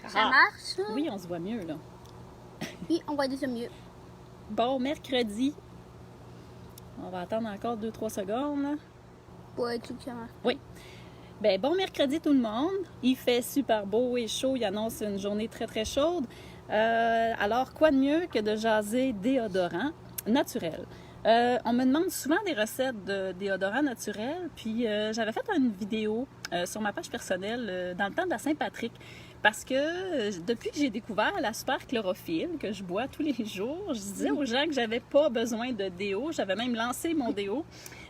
Ça marche? Oui, on se voit mieux, là. Oui, on voit déjà mieux. Bon, mercredi. On va attendre encore 2-3 secondes, là. Pour être sûr que ça marche. Oui. Ben, bon mercredi tout le monde. Il fait super beau et chaud. Il annonce une journée très, très chaude. Alors, quoi de mieux que de jaser déodorant naturel? On me demande souvent des recettes de déodorant naturel. Puis, j'avais fait une vidéo sur ma page personnelle dans le temps de la Saint-Patrick. Parce que depuis que j'ai découvert la super chlorophylle que je bois tous les jours, je disais aux gens que j'avais pas besoin de déo. J'avais même lancé mon déo.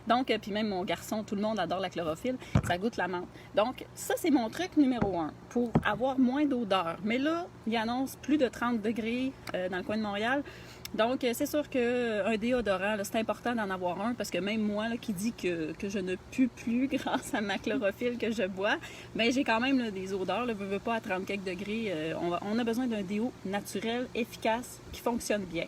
Donc, puis même mon garçon, tout le monde adore la chlorophylle. Ça goûte la menthe. Donc, ça, c'est mon truc numéro 1 pour avoir moins d'odeur. Mais là, il annonce plus de 30 degrés dans le coin de Montréal. Donc, c'est sûr qu'un déodorant, c'est important d'en avoir un parce que même moi, là, qui dit que je ne pue plus grâce à ma chlorophylle que je bois, bien, j'ai quand même là, des odeurs. Je veux pas à 30 quelques degrés. On a besoin d'un déo naturel, efficace, qui fonctionne bien.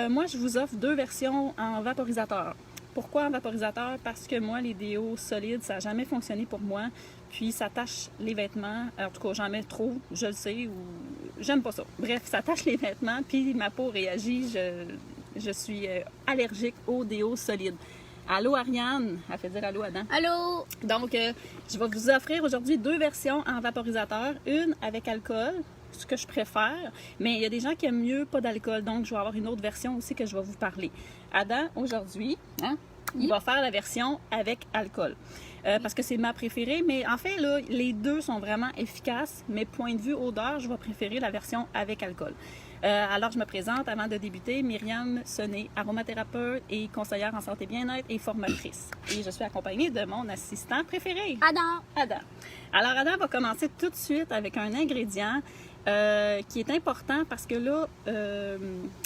Moi, je vous offre 2 versions en vaporisateur. Pourquoi en vaporisateur? Parce que moi, les déos solides, ça n'a jamais fonctionné pour moi. Puis, ça tâche les vêtements. En tout cas, j'en mets trop, je le sais, ou j'aime pas ça. Bref, ça tâche les vêtements, puis ma peau réagit. Je suis allergique aux déos solides. Allô, Ariane? Elle fait dire allô, Adam. Allô? Donc, je vais vous offrir aujourd'hui 2 versions en vaporisateur. Une avec alcool, ce que je préfère, mais il y a des gens qui aiment mieux pas d'alcool, donc je vais avoir une autre version aussi que je vais vous parler. Adam, aujourd'hui, il va faire la version avec alcool, parce que c'est ma préférée, mais en fait, là, les deux sont vraiment efficaces, mais point de vue odeur, je vais préférer la version avec alcool. Alors, je me présente avant de débuter, Myriam Sonnet, aromathérapeute et conseillère en santé bien-être et formatrice. Et je suis accompagnée de mon assistant préféré, Adam. Alors, Adam va commencer tout de suite avec un ingrédient qui est important parce que là,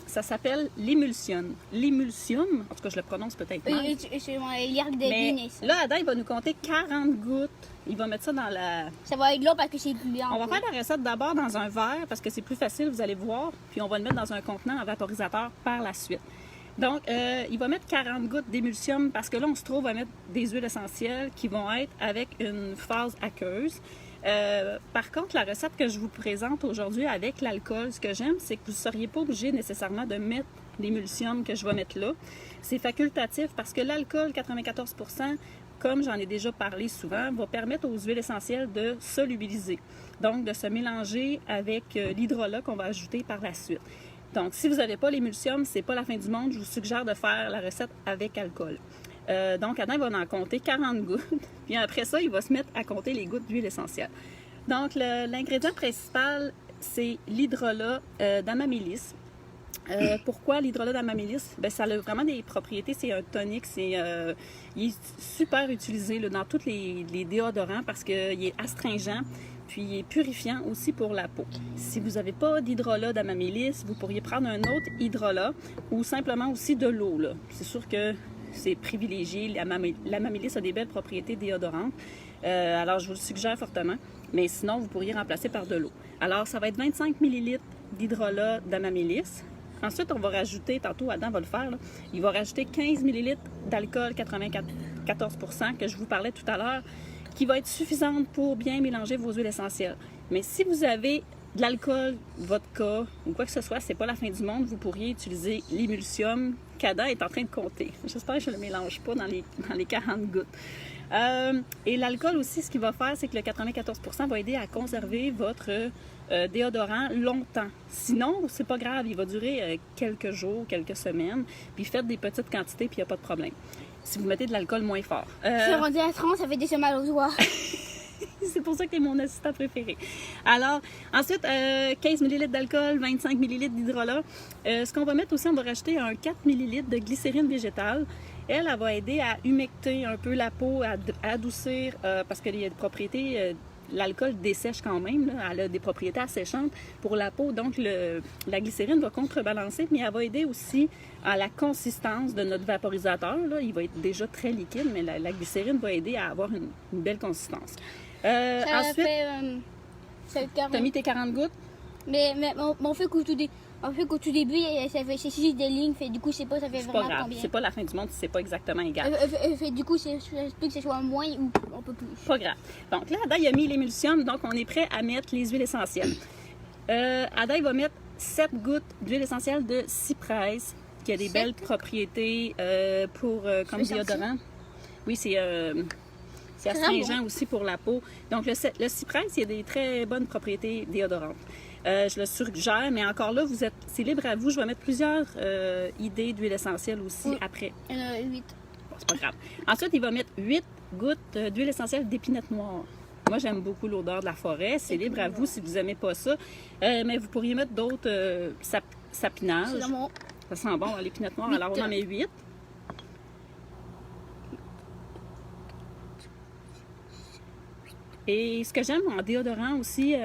ça s'appelle l'émulsion. L'émulsium, en tout cas, je le prononce peut-être mal. C'est mon lire de Mais Guinness. là, Adam, il va nous compter 40 gouttes. Il va mettre ça dans la... Ça va être long parce que c'est gluant. On va faire la recette d'abord dans un verre parce que c'est plus facile, vous allez voir. Puis on va le mettre dans un contenant en vaporisateur par la suite. Donc, il va mettre 40 gouttes d'émulsium parce que là, on se trouve à mettre des huiles essentielles qui vont être avec une phase aqueuse. Par contre, la recette que je vous présente aujourd'hui avec l'alcool, ce que j'aime, c'est que vous ne seriez pas obligé nécessairement de mettre l'émulsium que je vais mettre là. C'est facultatif parce que l'alcool, 94%, comme j'en ai déjà parlé souvent, va permettre aux huiles essentielles de solubiliser. Donc, de se mélanger avec l'hydrolat qu'on va ajouter par la suite. Donc, si vous n'avez pas l'émulsium, c'est pas la fin du monde. Je vous suggère de faire la recette avec alcool. Donc, Adam va en compter 40 gouttes. Puis après ça, il va se mettre à compter les gouttes d'huile essentielle. Donc, l'ingrédient principal, c'est l'hydrolat d'amamélis. Pourquoi l'hydrolat d'amamélis? Bien, ça a vraiment des propriétés. C'est un tonique. Il est super utilisé là, dans tous les déodorants parce qu'il est astringent. Puis il est purifiant aussi pour la peau. Si vous n'avez pas d'hydrolat d'amamélis, vous pourriez prendre un autre hydrolat ou simplement aussi de l'eau. C'est sûr que c'est privilégié. L'amamélis a des belles propriétés déodorantes. Alors, je vous le suggère fortement. Mais sinon, vous pourriez remplacer par de l'eau. Alors, ça va être 25 ml d'hydrolat d'amamélis. Ensuite, on va rajouter, tantôt Adam va le faire, là, il va rajouter 15 ml d'alcool 94% que je vous parlais tout à l'heure, qui va être suffisante pour bien mélanger vos huiles essentielles. Mais si vous avez de l'alcool, vodka ou quoi que ce soit, c'est pas la fin du monde, vous pourriez utiliser l'émulsium qu'Adam est en train de compter. J'espère que je ne le mélange pas dans les 40 gouttes. Et l'alcool aussi, ce qu'il va faire, c'est que le 94% va aider à conserver votre déodorant longtemps. Sinon, c'est pas grave, il va durer quelques jours, quelques semaines, puis faites des petites quantités, puis il n'y a pas de problème. Si vous mettez de l'alcool moins fort. Je suis rendue à 30, ça fait déjà mal aux doigts. C'est pour ça que tu es mon assistant préféré. Alors, ensuite, 15 ml d'alcool, 25 ml d'hydrolat. Ce qu'on va mettre aussi, on va rajouter un 4 ml de glycérine végétale. Elle va aider à humecter un peu la peau, à adoucir, parce qu'il y a des propriétés... L'alcool dessèche quand même, là. Elle a des propriétés asséchantes pour la peau, donc la glycérine va contrebalancer, mais elle va aider aussi à la consistance de notre vaporisateur. Là. Il va être déjà très liquide, mais la glycérine va aider à avoir une belle consistance. Ensuite, tu as mis tes 40 gouttes? Mais on fait qu'au tout début, ça fait c'est juste des lignes, fait, du coup, je sais pas, ça fait c'est vraiment pas grave, combien. c'est pas la fin du monde, c'est pas exactement égal. Fait, du coup, c'est plus que ce soit moins ou un peu plus. Pas grave. Donc là, Adam, il a mis l'émulsium, donc on est prêt à mettre les huiles essentielles. Ada, il va mettre 7 gouttes d'huile essentielle de cyprès, qui a des 7? belles propriétés comme Je peux déodorant. Oui, c'est astringent aussi pour la peau. Donc, le cyprès, il y a des très bonnes propriétés déodorantes. Je le suggère, mais encore là, c'est libre à vous. Je vais mettre plusieurs idées d'huile essentielle aussi après. 8. Bon, c'est pas grave. Ensuite, il va mettre 8 gouttes d'huile essentielle d'épinette noire. Moi, j'aime beaucoup l'odeur de la forêt. C'est libre à vous si vous n'aimez pas ça. Mais vous pourriez mettre d'autres sapinages. Ça sent bon, l'épinette noire. 8. Alors, on en met 8. Et ce que j'aime en déodorant aussi,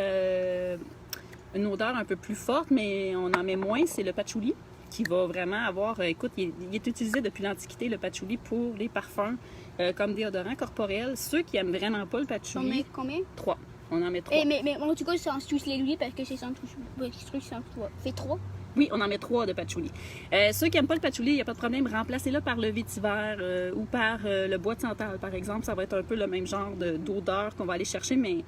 une odeur un peu plus forte, mais on en met moins, c'est le patchouli, qui va vraiment avoir... écoute, il est utilisé depuis l'Antiquité, le patchouli, pour les parfums comme déodorant corporel. Ceux qui aiment vraiment pas le patchouli... On met combien? 3. On en met 3. Mais en tout cas, c'est en touche les parce que c'est sans touche. Fait 3. Oui, on en met 3 de patchouli. Ceux qui n'aiment pas le patchouli, il n'y a pas de problème. Remplacez-le par le vétiver ou par le bois de santal, par exemple. Ça va être un peu le même genre d'odeur qu'on va aller chercher, mais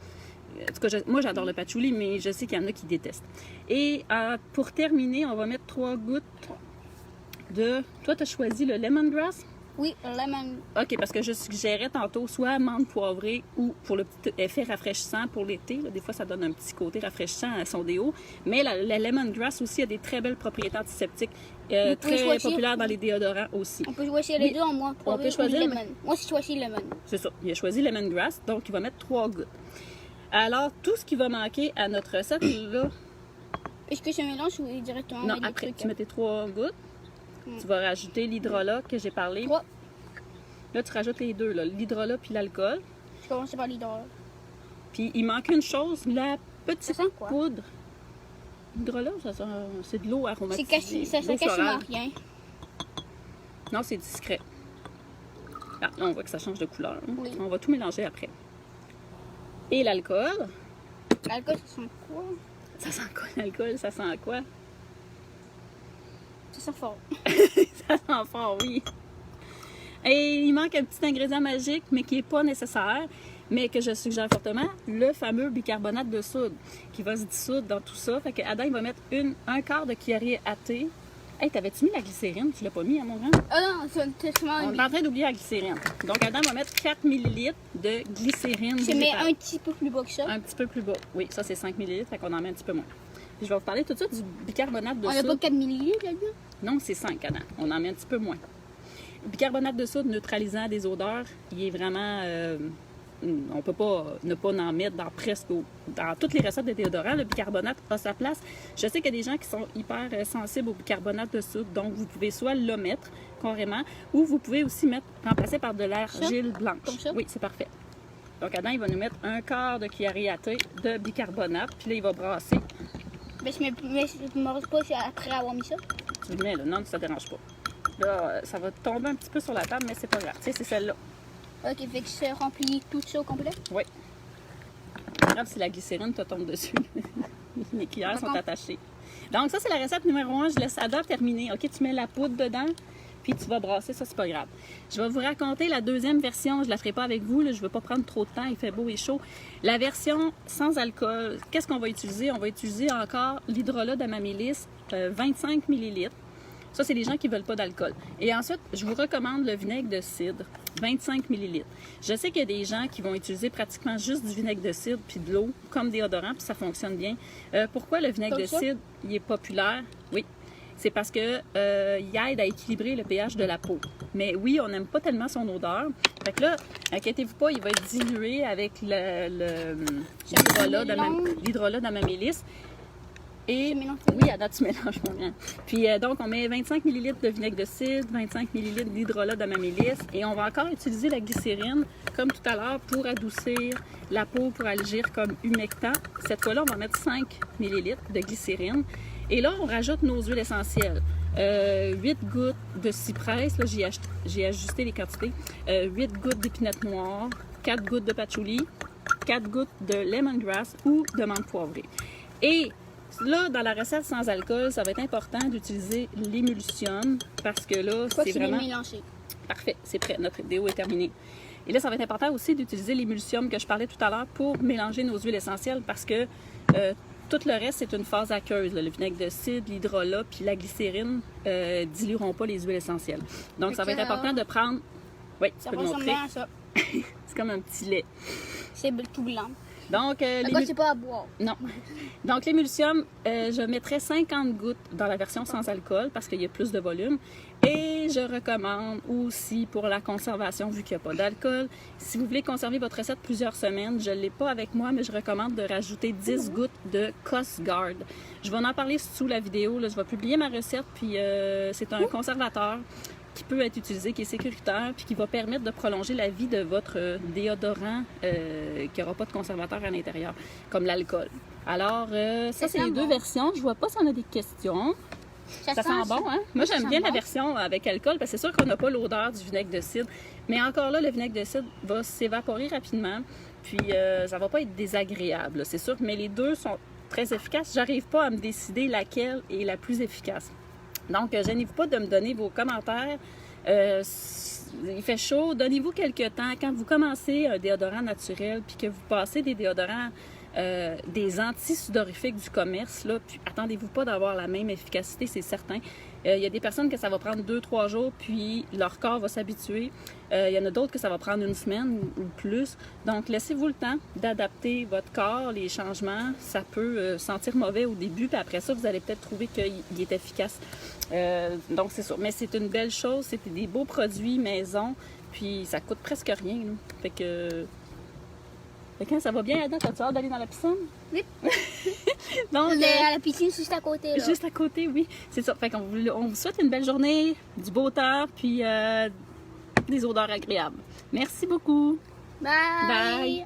en tout cas, moi, j'adore le patchouli, mais je sais qu'il y en a qui détestent. Et pour terminer, on va mettre 3 gouttes de... Toi, tu as choisi le lemongrass? Oui, lemon. OK, parce que je suggérais tantôt soit menthe poivrée ou pour le petit effet rafraîchissant pour l'été. Des fois, ça donne un petit côté rafraîchissant à son déo. Mais la lemongrass aussi a des très belles propriétés antiseptiques, très populaires dans les déodorants aussi. On peut choisir les deux en moi. On peut choisir lemon. Moi, j'ai choisi lemon. C'est ça. Il a choisi lemongrass, donc il va mettre 3 gouttes. Alors, tout ce qui va manquer à notre recette, là... Est-ce que je mélange ou directement? Non, après, tu mets tes 3 gouttes. Tu vas rajouter l'hydrolat que j'ai parlé. 3. Là, tu rajoutes les deux, l'hydrolat puis l'alcool. Je commence par l'hydrolat. Puis, il manque une chose, la petite Ça sent quoi? poudre. L'hydrolat, c'est de l'eau aromatisée. Ça cache rien. Non, c'est discret. Ah, là, on voit que ça change de couleur. Hein? Oui. On va tout mélanger après. Et l'alcool. L'alcool, ça sent quoi? Ça sent quoi, l'alcool? Ça sent quoi? Ça sent fort. Ça sent fort, oui. Et il manque un petit ingrédient magique, mais qui n'est pas nécessaire, mais que je suggère fortement, le fameux bicarbonate de soude, qui va se dissoudre dans tout ça. Fait que Adam, il va mettre un quart de cuillerée à thé. Hey, t'avais-tu mis la glycérine? Tu l'as pas mis à mon grand? Ah non, c'est seulement On est en train d'oublier la glycérine. Donc, Adam va mettre 4 ml de glycérine. Je mets un petit peu plus bas que ça. Un petit peu plus bas. Oui, ça, c'est 5 ml, fait qu'on en met un petit peu moins. Puis, je vais vous parler tout de suite du bicarbonate de soude. On n'a pas 4 millilitres là-dedans? Non, c'est 5, Adam. On en met un petit peu moins. Le bicarbonate de soude neutralisant des odeurs, il est vraiment... on ne peut pas ne pas en mettre dans toutes les recettes de déodorant. Le bicarbonate a sa place. Je sais qu'il y a des gens qui sont hyper sensibles au bicarbonate de soude, donc vous pouvez soit le mettre carrément, ou vous pouvez aussi remplacer par de l'argile blanche. Comme ça? Oui, c'est parfait. Donc Adam, il va nous mettre un quart de cuillerée à thé de bicarbonate, puis là, il va brasser. Mais je ne me reste pas après avoir mis ça. Tu le mets là, non, ça ne dérange pas. Là, ça va tomber un petit peu sur la table, mais c'est pas grave. Tu sais, c'est celle-là. Ok, fait que je remplis tout ça au complet? Oui. C'est grave si la glycérine te tombe dessus. Les cuillères sont attachées. Donc, ça, c'est la recette numéro 1. Je laisse Ada terminer. OK, tu mets la poudre dedans, puis tu vas brasser. Ça, c'est pas grave. Je vais vous raconter la deuxième version. Je la ferai pas avec vous. Là. Je ne veux pas prendre trop de temps. Il fait beau et chaud. La version sans alcool, qu'est-ce qu'on va utiliser? On va utiliser encore l'hydrolat d'amamélis, 25 ml. Ça, c'est les gens qui ne veulent pas d'alcool. Et ensuite, je vous recommande le vinaigre de cidre, 25 ml. Je sais qu'il y a des gens qui vont utiliser pratiquement juste du vinaigre de cidre puis de l'eau comme déodorant, puis ça fonctionne bien. Pourquoi le vinaigre de cidre il est populaire? Oui, c'est parce que il aide à équilibrer le pH de la peau. Mais oui, on n'aime pas tellement son odeur. Fait que là, inquiétez-vous pas, il va être dilué avec l'hydrolat d'amamélis. Et oui, Ada, tu mélanges mon bien. Puis donc, on met 25 ml de vinaigre de cidre, 25 ml d'hydrolat d'amamélis et on va encore utiliser la glycérine, comme tout à l'heure, pour adoucir la peau, pour agir comme humectant. Cette fois-là, on va mettre 5 ml de glycérine. Et là, on rajoute nos huiles essentielles. 8 gouttes de cyprès, là, j'ai ajusté les quantités. 8 gouttes d'épinette noire, 4 gouttes de patchouli, 4 gouttes de lemongrass ou de menthe poivrée. Et là, dans la recette sans alcool, ça va être important d'utiliser l'émulsium parce que là, c'est vraiment... mélanger. Parfait, c'est prêt. Notre vidéo est terminée. Et là, ça va être important aussi d'utiliser l'émulsium que je parlais tout à l'heure pour mélanger nos huiles essentielles parce que Tout le reste, c'est une phase aqueuse. Là. Le vinaigre de cidre, l'hydrolat puis la glycérine dilueront pas les huiles essentielles. Donc, ça va être important de prendre... Oui, tu Ça peux le montrer. ressemble à ça. C'est comme un petit lait. C'est tout blanc. Donc, Pourquoi c'est pas à boire? non. Donc, l'émulsium, je mettrais 50 gouttes dans la version sans alcool parce qu'il y a plus de volume. Et je recommande aussi pour la conservation, vu qu'il n'y a pas d'alcool, si vous voulez conserver votre recette plusieurs semaines, je ne l'ai pas avec moi, mais je recommande de rajouter 10 gouttes de Coast Guard. Je vais en parler sous la vidéo. Là. Je vais publier ma recette, puis c'est un conservateur qui peut être utilisé, qui est sécuritaire, puis qui va permettre de prolonger la vie de votre déodorant qui n'aura pas de conservateur à l'intérieur, comme l'alcool. Alors, ça, c'est les deux versions. Je vois pas si on a des questions. Ça sent bon, hein? Moi, j'aime bien la version avec alcool, parce que c'est sûr qu'on n'a pas l'odeur du vinaigre de cidre. Mais encore là, le vinaigre de cidre va s'évaporer rapidement, puis ça va pas être désagréable, c'est sûr. Mais les deux sont très efficaces. J'arrive pas à me décider laquelle est la plus efficace. Donc, gênez-vous pas de me donner vos commentaires. Il fait chaud, donnez-vous quelques temps. Quand vous commencez un déodorant naturel, puis que vous passez des déodorants, des anti-sudorifiques du commerce, là, puis attendez-vous pas d'avoir la même efficacité, c'est certain. Il y a des personnes que ça va prendre 2-3 jours, puis leur corps va s'habituer. Il y en a d'autres que ça va prendre une semaine ou plus. Donc, laissez-vous le temps d'adapter votre corps, les changements. Ça peut sentir mauvais au début, puis après ça, vous allez peut-être trouver qu'il est efficace. Donc, c'est sûr. Mais c'est une belle chose. C'est des beaux produits maison, puis ça coûte presque rien. Là. Fait que quand ça va bien, Adam, t'as-tu hâte d'aller dans la piscine? Oui. Donc, On est à la piscine juste à côté. Là. juste à côté, oui. C'est ça. Fait qu'on vous souhaite une belle journée, du beau temps, puis des odeurs agréables. Merci beaucoup. Bye. Bye.